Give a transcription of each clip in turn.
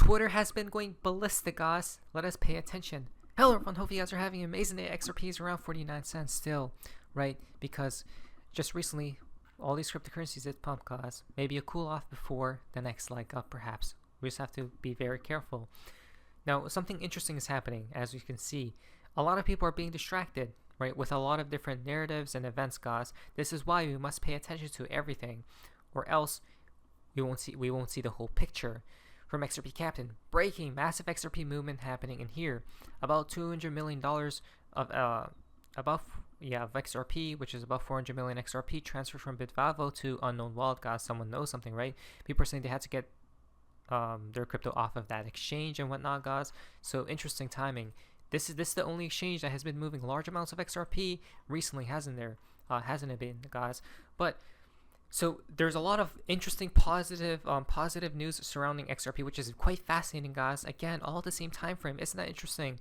Twitter has been going ballistic, guys. Let us pay attention. Hello everyone, hope you guys are having an amazing day. XRP is around 49 cents still, right? Because just recently, all these cryptocurrencies did pump, guys. Maybe a cool off before the next leg up, perhaps. We just have to be very careful. Now, something interesting is happening, as you can see. A lot of people are being distracted, right, with a lot of different narratives and events, guys. This is why we must pay attention to everything, or else we won't see the whole picture. From XRP Captain, breaking massive XRP movement happening in here. About $200 million of XRP, which is about 400 million XRP transferred from Bitvavo to unknown wallet, guys. Someone knows something, right? People are saying they had to get their crypto off of that exchange and whatnot, guys. So interesting timing. This is the only exchange that has been moving large amounts of XRP recently, hasn't it been, guys? But so there's a lot of interesting positive news surrounding XRP, which is quite fascinating, guys. Again, all at the same time frame. Isn't that interesting?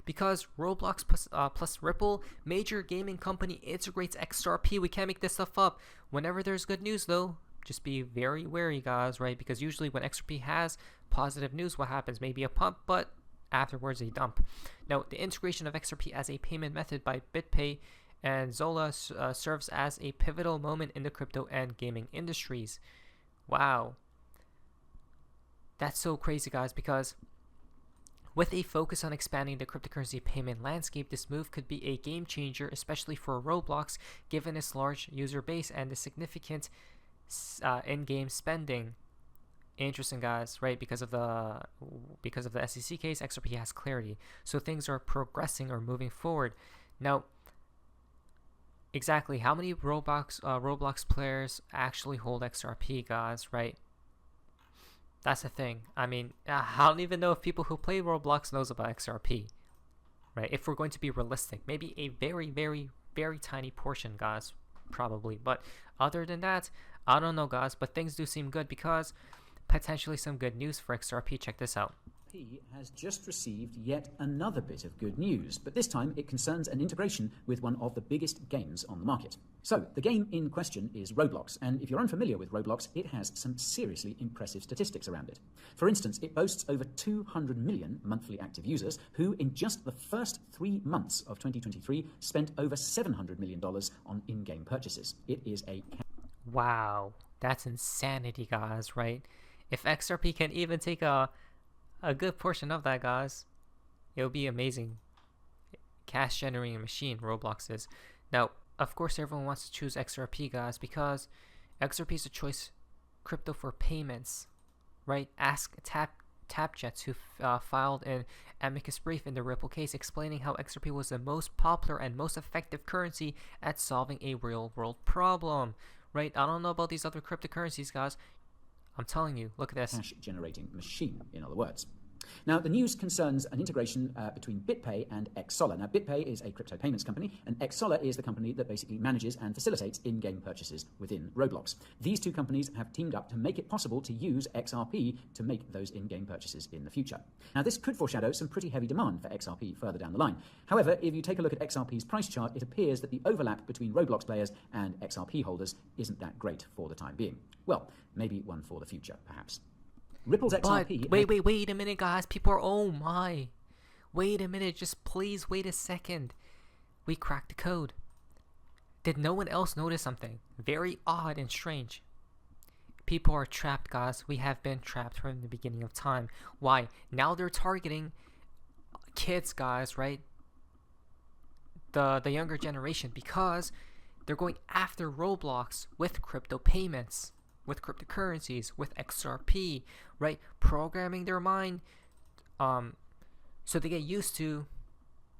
Because Roblox plus Ripple, major gaming company, integrates XRP. We can't make this stuff up. Whenever there's good news, though, just be very wary, guys, right? Because usually when XRP has positive news, what happens? Maybe a pump, but afterwards a dump. Now, the integration of XRP as a payment method by BitPay and Zola serves as a pivotal moment in the crypto and gaming industries. Wow. That's so crazy, guys, because with a focus on expanding the cryptocurrency payment landscape, this move could be a game changer, especially for Roblox, given its large user base and the significant in-game spending. Interesting, guys, right? Because of the SEC case, XRP has clarity, so things are progressing or moving forward. Now, exactly how many Roblox players actually hold XRP, guys, right? That's the thing. I mean, I don't even know if people who play Roblox knows about XRP, right? If we're going to be realistic, maybe a very, very, very tiny portion, guys, probably. But other than that, I don't know, guys, but things do seem good because potentially some good news for XRP. Check this out. XRP has just received yet another bit of good news, but this time it concerns an integration with one of the biggest games on the market. So, the game in question is Roblox, and if you're unfamiliar with Roblox, it has some seriously impressive statistics around it. For instance, it boasts over 200 million monthly active users who, in just the first 3 months of 2023, spent over $700 million on in-game purchases. It is a... Wow, that's insanity, guys, right? If XRP can even take a good portion of that, guys, it'll be amazing. Cash generating machine Roblox is. Now, of course, everyone wants to choose XRP, guys, because XRP is a choice crypto for payments, right? Ask Tapjets, who filed an amicus brief in the Ripple case explaining how XRP was the most popular and most effective currency at solving a real-world problem, right? I don't know about these other cryptocurrencies, guys. I'm telling you, look at this. Cash generating machine, in other words. Now, the news concerns an integration between BitPay and XSolar. Now, BitPay is a crypto payments company, and XSolar is the company that basically manages and facilitates in-game purchases within Roblox. These two companies have teamed up to make it possible to use XRP to make those in-game purchases in the future. Now, this could foreshadow some pretty heavy demand for XRP further down the line. However, if you take a look at XRP's price chart, it appears that the overlap between Roblox players and XRP holders isn't that great for the time being. Well, maybe one for the future, perhaps. Ripple's XRP... But wait a minute, guys. People are... Oh, my. Wait a minute. Just please wait a second. We cracked the code. Did no one else notice something very odd and strange? People are trapped, guys. We have been trapped from the beginning of time. Why? Now they're targeting kids, guys, right? The younger generation, because they're going after Roblox with crypto payments, with cryptocurrencies, with XRP, right? Programming their mind so they get used to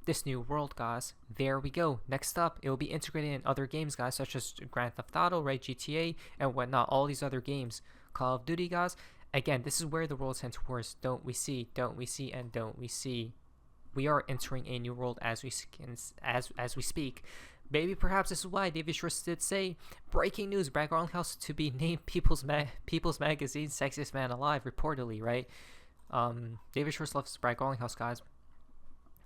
this new world, guys. There we go. Next up, it will be integrated in other games, guys, such as Grand Theft Auto, right? GTA, and whatnot. All these other games. Call of Duty, guys. Again, this is where the world tends towards. Don't we see, and don't we see. We are entering a new world as we speak. Maybe perhaps this is why David Schwartz did say, breaking news, Brad Garlinghouse to be named People's Magazine Sexiest Man Alive, reportedly, right? David Schwartz loves Brad Garlinghouse, guys.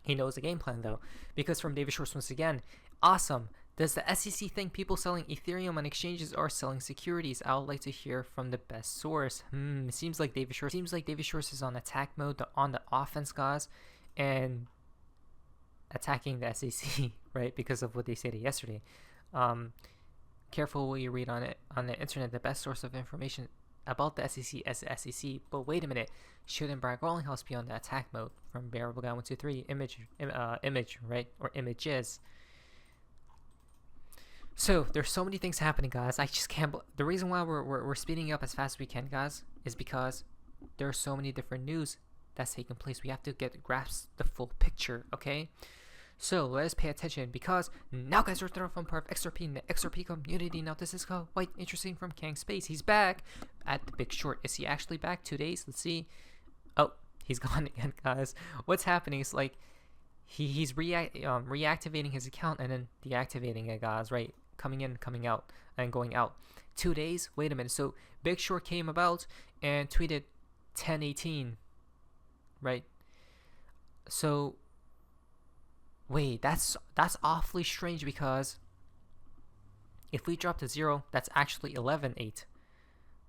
He knows the game plan, though. Because from David Schwartz, once again, awesome. Does the SEC think people selling Ethereum on exchanges are selling securities? I would like to hear from the best source. It seems like David Shores is on attack mode, on the offense, guys, and attacking the SEC, right? Because of what they said yesterday. Careful what you read on the internet. The best source of information about the SEC as the SEC. But wait a minute, shouldn't Bragg Rawlinghouse be on the attack mode from Bearable Guy 123 image, right, or images? So there's so many things happening, guys. I just can't. The reason why we're speeding up as fast as we can, guys, is because there are so many different news that's taking place. We have to grasp the full picture, okay? So let us pay attention, because now, guys, we're throwing from part of XRP in the XRP community. Now this is quite interesting from Kang Space. He's back at the Big Short. Is he actually back? 2 days? Let's see. Oh, he's gone again, guys. What's happening is like he's reactivating his account and then deactivating it, guys. Right, coming in, coming out, and going out. 2 days. Wait a minute. So Big Short came about and tweeted 1018. Right. So wait, that's awfully strange, because if we drop to 0, that's actually 11/8,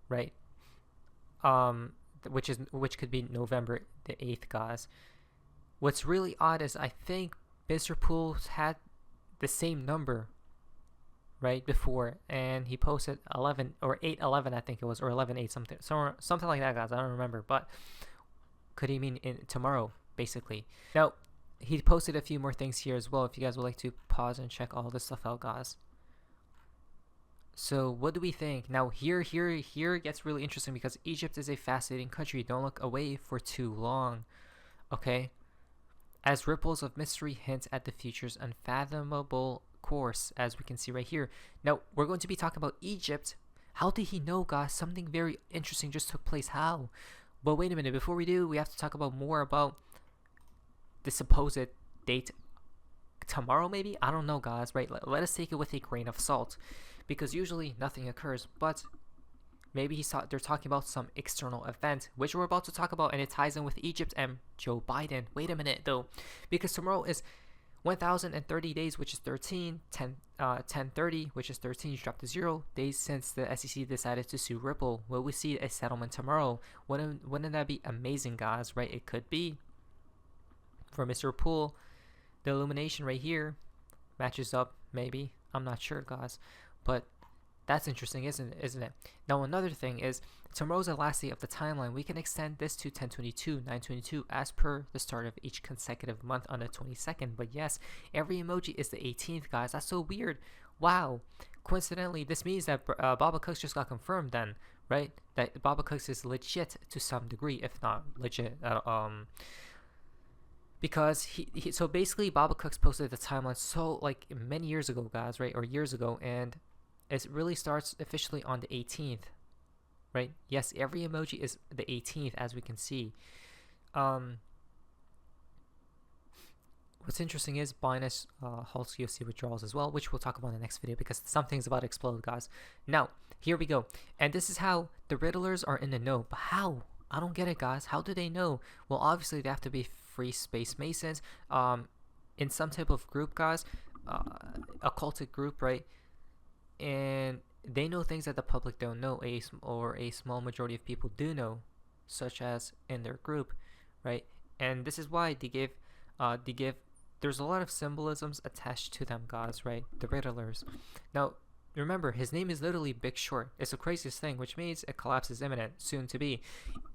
right? Which could be November the 8th, guys. What's really odd is I think Mr. Pools had the same number, right, before, and he posted 11 or 8/11, I think it was, or 11/8, something like that, guys. I don't remember, but could he mean tomorrow, basically? Now, he posted a few more things here as well, if you guys would like to pause and check all this stuff out, guys. So what do we think? Now here it gets really interesting, because Egypt is a fascinating country. Don't look away for too long, okay? As ripples of mystery hint at the future's unfathomable course, as we can see right here. Now we're going to be talking about Egypt. How did he know, guys? Something very interesting just took place. How? But wait a minute, before we do, we have to talk about more about the supposed date tomorrow, maybe? I don't know, guys, right? Let us take it with a grain of salt, because usually nothing occurs, but maybe they're talking about some external event, which we're about to talk about, and it ties in with Egypt and Joe Biden. Wait a minute, though, because tomorrow is 1,030 days, which is 13, 1030, which is 13, dropped to 0 days since the SEC decided to sue Ripple. Will we see a settlement tomorrow? Wouldn't that be amazing, guys, right? It could be. For Mr. Poole, the illumination right here matches up, maybe. I'm not sure, guys, but that's interesting, isn't it? Now another thing is, tomorrow's the last day of the timeline. We can extend this to 1022, 922 as per the start of each consecutive month on the 22nd. But yes, every emoji is the 18th, guys. That's so weird. Wow. Coincidentally, this means that Baba Cooks just got confirmed then, right? That Baba Cooks is legit to some degree, if not legit. Because so basically Baba Cooks posted the timeline so like many years ago, guys, right, or years ago, and it really starts officially on the 18th, right? Yes, every emoji is the 18th, as we can see. What's interesting is Binance halts USD withdrawals as well, which we'll talk about in the next video, because something's about to explode, guys. Now here we go, and this is how the Riddlers are in the know. But how? I don't get it, guys. How do they know? Well, obviously they have to be Free Space Masons, in some type of group, guys, occultic group, right? And they know things that the public don't know, or a small majority of people do know, such as in their group, right? And this is why they give there's a lot of symbolisms attached to them, guys, right? The Riddlers. Now remember, his name is literally Big Short. It's the craziest thing, which means a collapse is imminent, soon to be.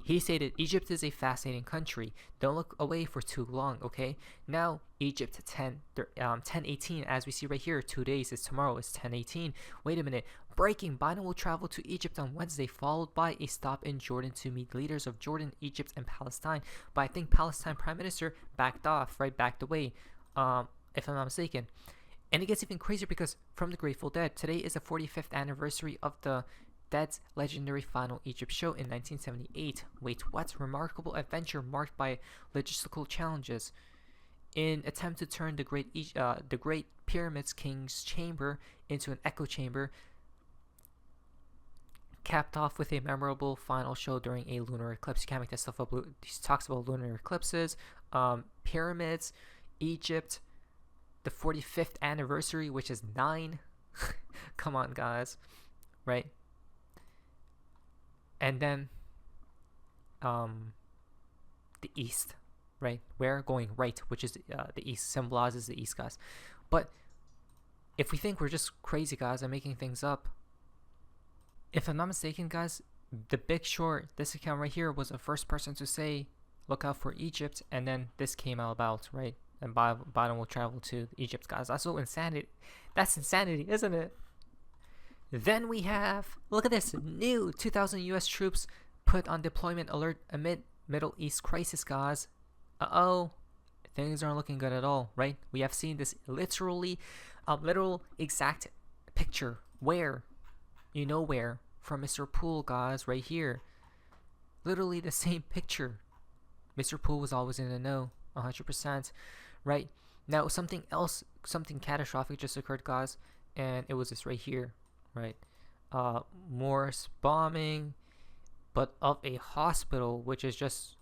He stated, Egypt is a fascinating country. Don't look away for too long, okay? Now, Egypt 1018, as we see right here, 2 days is tomorrow, is 1018. Wait a minute. Breaking, Biden will travel to Egypt on Wednesday, followed by a stop in Jordan to meet leaders of Jordan, Egypt, and Palestine. But I think Palestine Prime Minister backed off, right? Backed away, if I'm not mistaken. And it gets even crazier, because from the Grateful Dead, today is the 45th anniversary of the Dead's legendary final Egypt show in 1978. Wait, what? Remarkable adventure marked by logistical challenges. In attempt to turn the Great Pyramid's King's Chamber into an echo chamber, capped off with a memorable final show during a lunar eclipse. You can't make that stuff up. He talks about lunar eclipses, pyramids, Egypt, the 45th anniversary, which is 9. Come on, guys, right? And then the east, right? We're going right, which is the east, symbolizes the east, guys. But if we think we're just crazy, guys, and making things up, if I'm not mistaken, guys, the Big Short, this account right here, was the first person to say, look out for Egypt, and then this came out about, right? And Biden will travel to Egypt, guys. That's so insanity. That's insanity, isn't it? Then we have, look at this, new 2,000 U.S. troops put on deployment alert amid Middle East crisis, guys. Uh-oh. Things aren't looking good at all, right? We have seen this literal exact picture. Where? You know where? From Mr. Poole, guys, right here. Literally the same picture. Mr. Poole was always in the know, 100%, right? Now, something else, something catastrophic just occurred, guys, and it was this right here, right? Morse bombing, but of a hospital, which is just,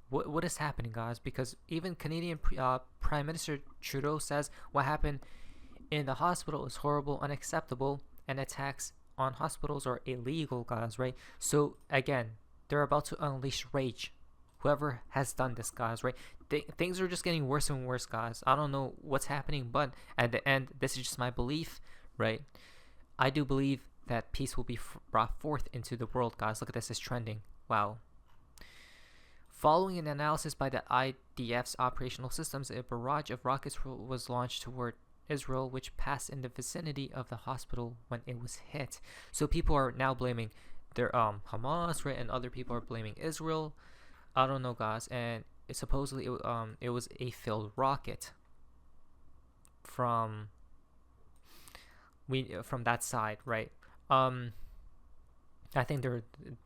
what is happening, guys? Because even Canadian Prime Minister Trudeau says what happened in the hospital is horrible, unacceptable, and attacks on hospitals are illegal, guys, right? So again, they're about to unleash rage. Whoever has done this, guys, right? Things are just getting worse and worse, guys. I don't know what's happening, but at the end, this is just my belief, right? I do believe that peace will be brought forth into the world, guys. Look at this, it's trending. Wow. Following an analysis by the IDF's operational systems, a barrage of rockets was launched toward Israel, which passed in the vicinity of the hospital when it was hit. So people are now blaming their Hamas, right, and other people are blaming Israel. I don't know, guys, and supposedly it was a failed rocket from that side, right? I think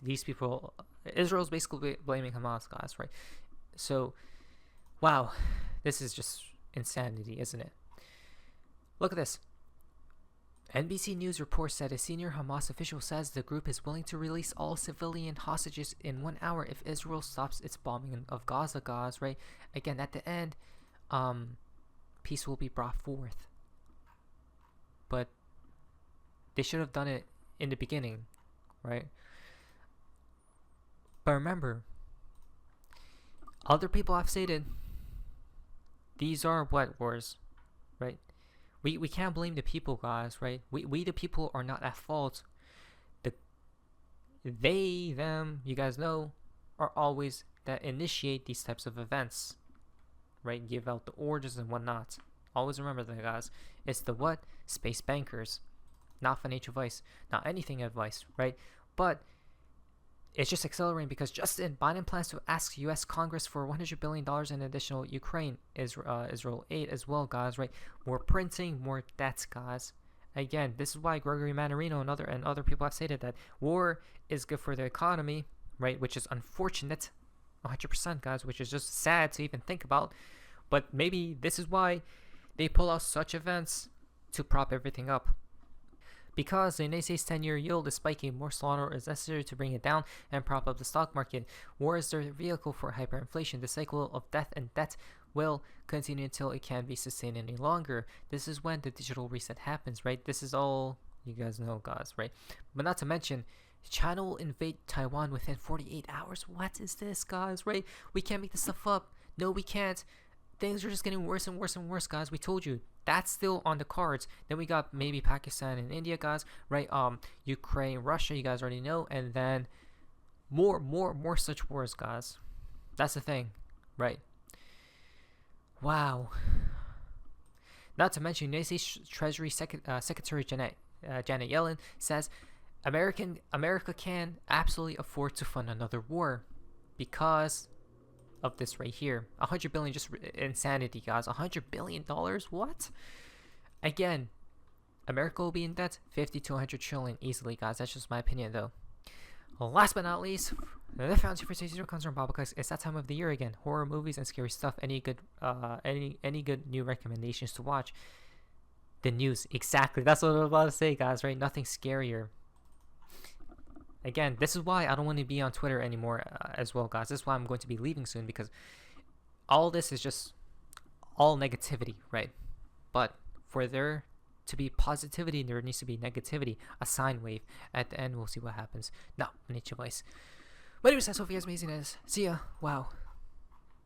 these people, Israel's basically blaming Hamas, guys, right? So, wow, this is just insanity, isn't it? Look at this. NBC News reports that a senior Hamas official says the group is willing to release all civilian hostages in 1 hour if Israel stops its bombing of Gaza, guys, right? Again, at the end, peace will be brought forth. But they should have done it in the beginning, right? But remember, other people have stated these are what wars, right? We can't blame the people, guys, right? We the people are not at fault. They, them, you guys know, are always that initiate these types of events, right? Give out the orders and whatnot. Always remember that, guys. It's the what? Space bankers, not financial advice, not anything advice, right? But it's just accelerating because Biden plans to ask U.S. Congress for $100 billion in additional Ukraine Israel aid as well, guys, right? More printing, more debts, guys. Again, this is why Gregory Mannarino and other people have stated that war is good for the economy, right? Which is unfortunate, 100%, guys, which is just sad to even think about. But maybe this is why they pull out such events to prop everything up. Because the United States 10-year yield is spiking, more slaughter is necessary to bring it down and prop up the stock market. War is the vehicle for hyperinflation. The cycle of death and debt will continue until it can't be sustained any longer. This is when the digital reset happens, right? This is all you guys know, guys, right? But not to mention, China will invade Taiwan within 48 hours. What is this, guys, right? We can't make this stuff up. No, we can't. Things are just getting worse and worse and worse, guys. We told you. That's still on the cards. Then we got maybe Pakistan and India, guys, right? Ukraine, Russia, you guys already know. And then more such wars, guys. That's the thing, right? Wow. Not to mention, United States Treasury Secretary Janet Yellen says America can absolutely afford to fund another war because of this right here. $100 billion, just insanity, guys. $100 billion, what? Again, America will be in debt 50 to 100 trillion easily, guys. That's just my opinion, though. Last but not least, the foundation for today's video comes from Bob, because it's that time of the year again. Horror movies and scary stuff. Any good new recommendations to watch? The news, exactly. That's what I was about to say, guys. Right? Nothing scarier. Again, this is why I don't want to be on Twitter anymore as well, guys. This is why I'm going to be leaving soon, because all this is just all negativity, right? But for there to be positivity, there needs to be negativity, a sine wave. At the end, we'll see what happens. Now, nature voice. But anyways, that's what you guys amazing is. See ya. Wow.